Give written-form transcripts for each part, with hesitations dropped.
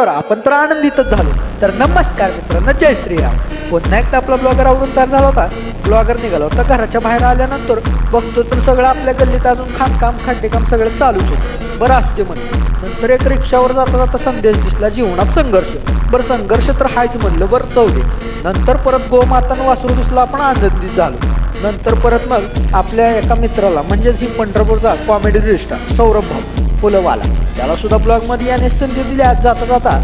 पाहिल्यावर आपण तर आनंदितच झालो. तर नमस्कार मित्रांनो, जय श्रीराम. पुन्हा एकदा आपला ब्लॉगर आवरून तयार झाला होता. ब्लॉगर निघाला होता घराच्या बाहेर. आल्यानंतर बघतो तर सगळं आपल्या गल्लीत अजून खाणकाम खड्डेकाम सगळं चालूच होतं. बरं असते म्हणलं. नंतर एक रिक्षावर जाता जाता संदेश दिसला, जीवनात संघर्ष. बरं संघर्ष तर हायच म्हणलं, बरं चौदे. नंतर परत गोमातानं वासरू दिसलं, आपण आनंदित झालो. नंतर परत मग आपल्या एका मित्राला म्हणजेच ही पंढरपूरचा कॉमेडी दृष्टा सौरभ भाऊ फुलवाला, त्याला सुद्धा ब्लॉगमध्ये येण्याची संधी दिली आज जाता जाता.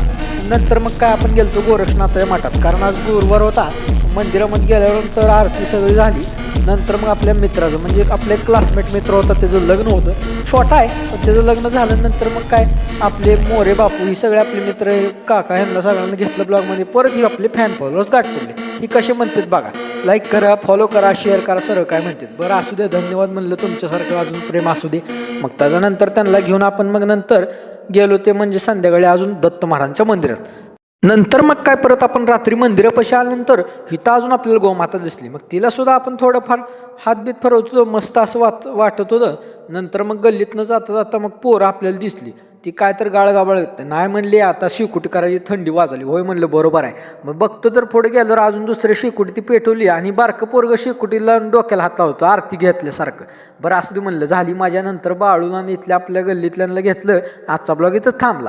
नंतर मग काय आपण गेलतो गोरक्षनाथ मठात, कारण आज गुरुवार होता. मंदिरामध्ये गेल्यानंतर आरती सगळी झाली. नंतर मग आपल्या मित्राचं म्हणजे आपले क्लासमेट मित्र होता, त्याचं लग्न होतं. छोटा आहे पण त्याचं लग्न झाल्यानंतर मग काय आपले मोरे बापू ही सगळे आपले मित्र काका ह्यांना सगळ्यांना घेतलं ब्लॉगमध्ये. परत ही आपले फॅन फॉलोअर्स गाठ पडले. ही कसे म्हणतात बघा, लाईक करा, फॉलो करा, शेअर करा, सरळ काय म्हणतात. बरं असू दे, धन्यवाद म्हणलं, तुमच्यासारखं अजून प्रेम असू दे. मग त्याच्यानंतर त्यांना घेऊन आपण मग नंतर गेलो ते म्हणजे संध्याकाळी अजून दत्त महाराजांच्या मंदिरात. नंतर मग काय परत आपण रात्री मंदिरापाशी आल्यानंतर इथं अजून आपल्याला गोमाता दिसली. मग तिला सुद्धा आपण थोडंफार हातबीत फिरवत होतो, मस्त असं वाटत होतं. नंतर मग गल्लीतनं जाता जाता मग पोरं आपल्याला दिसली. ती काय तर गाळगाबाळ नाही म्हणली, आता शिकुटी करायची, थंडी वाजली. होय म्हणलं, बरोबर आहे. मग बघतो तर पुढे गेल्यावर अजून दुसऱ्या शिकुटी ती पेटवली आणि बारकं पोरगं शिकुटीला डोक्याला हात लावतो आरती घेतल्यासारखं. बरं असं म्हणलं, झाली माझ्या. नंतर बाळून आणि इथल्या आपल्या गल्लीतल्यांना घेतलं. आजचा ब्लॉग इथं थांबला.